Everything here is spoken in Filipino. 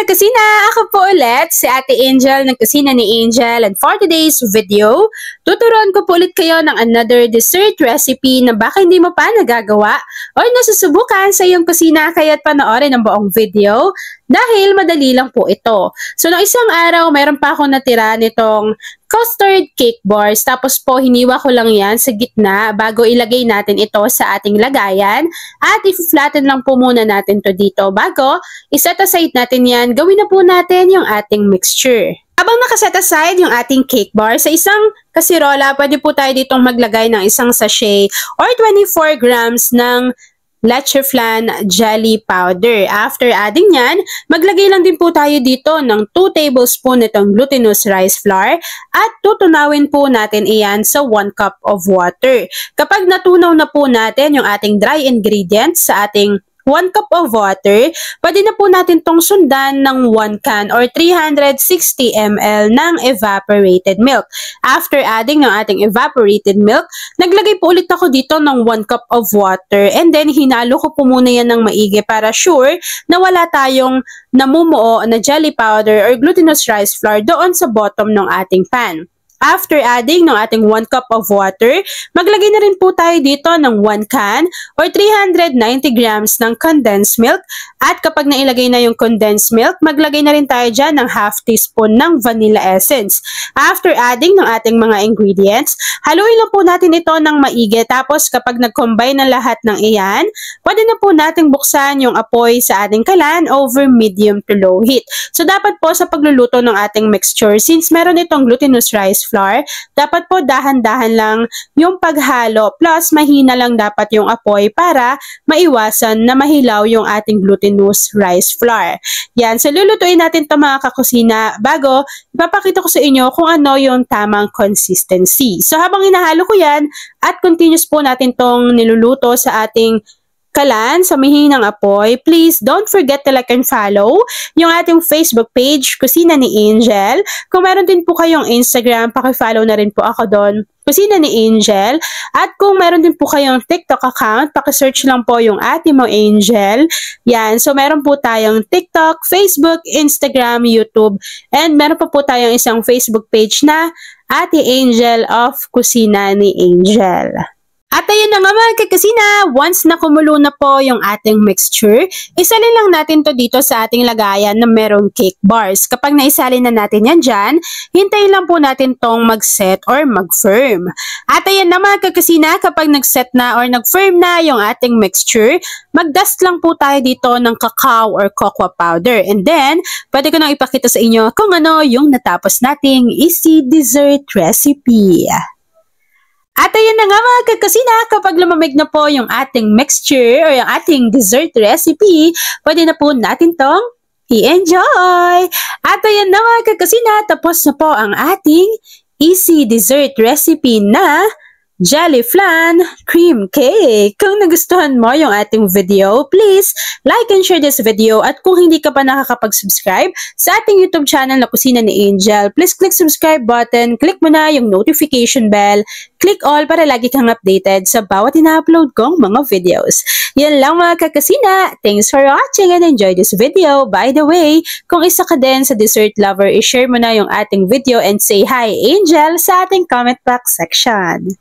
Kusina! Ako po ulit, si Ate Angel ng Kusina ni Angel, and for today's video, tuturuan ko po ulit kayo ng another dessert recipe na baka hindi mo pa nagagawa o nasusubukan sa iyong kusina, kaya't panoorin ang buong video dahil madali lang po ito. So, noong isang araw, mayroon pa akong natira nitong custard cake bars. Tapos po, hiniwa ko lang yan sa gitna bago ilagay natin ito sa ating lagayan. At i-flatten lang po muna natin to dito. Bago, iset aside natin yan, gawin na po natin yung ating mixture. Habang nakaset aside yung ating cake bar, sa isang kasirola, pwede po tayo ditong maglagay ng isang sachet or 24 grams ng leche flan jelly powder. After adding yan, maglagay lang din po tayo dito ng 2 tablespoon itong glutinous rice flour at tutunawin po natin iyan sa 1 cup of water. Kapag natunaw na po natin yung ating dry ingredients sa ating 1 cup of water, pwede na po natin tong sundan ng 1 can or 360 ml ng evaporated milk. After adding ng ating evaporated milk, naglagay po ulit ako dito ng 1 cup of water and then hinalo ko po muna yan ng maigi para sure na wala tayong namumuo na jelly powder or glutinous rice flour doon sa bottom ng ating pan. After adding ng ating 1 cup of water, maglagay na rin po tayo dito ng 1 can or 390 grams ng condensed milk. At kapag nailagay na yung condensed milk, maglagay na rin tayo dyan ng half teaspoon ng vanilla essence. After adding ng ating mga ingredients, haluin lang po natin ito ng maigi. Tapos kapag nag-combine na lahat ng iyan, pwede na po natin buksan yung apoy sa ating kalan over medium to low heat. So dapat po sa pagluluto ng ating mixture, since meron itong glutinous rice flour, dapat po dahan-dahan lang yung paghalo plus mahina lang dapat yung apoy para maiwasan na mahilaw yung ating glutinous rice flour. Yan, so lulutuin natin ito mga kakusina bago ipapakita ko sa inyo kung ano yung tamang consistency. So habang inahalo ko yan at continuous po natin tong niluluto sa ating kalan sa mahinang apoy, please don't forget to like and follow yung ating Facebook page, Kusina ni Angel. Kung meron din po kayong Instagram, paki-follow na rin po ako doon, Kusina ni Angel. At kung meron din po kayong TikTok account, paki-search lang po yung Ate Mo Angel. Yan, so meron po tayong TikTok, Facebook, Instagram, YouTube, and meron pa po tayong isang Facebook page na Ate Angel of Kusina ni Angel. At ayun na nga mga kakusina, once na kumulo na po yung ating mixture, isalin lang natin to dito sa ating lagayan na merong cake bars. Kapag naisalin na natin yan dyan, hintayin lang po natin tong mag-set or mag-firm. At ayun na mga kakusina, kapag nag-set na or nag-firm na yung ating mixture, mag-dust lang po tayo dito ng cacao or cocoa powder. And then, pwede ko nang ipakita sa inyo kung ano yung natapos nating easy dessert recipe. At ayun na nga mga kakusina, kapag lumamig na po yung ating mixture or yung ating dessert recipe, pwede na po natin tong i-enjoy! At ayun na mga kakusina, tapos na po ang ating easy dessert recipe na jelly flan cream cake. Kung nagustuhan mo yung ating video, please like and share this video. At kung hindi ka pa nakakapag-subscribe sa ating YouTube channel na Kusina ni Angel, please click subscribe button, click mo na yung notification bell, click all para lagi kang updated sa bawat ina-upload kong mga videos. Yan lang mga kakasina. Thanks for watching and enjoy this video. By the way, kung isa ka din sa dessert lover, i-share mo na yung ating video and say hi Angel sa ating comment box section.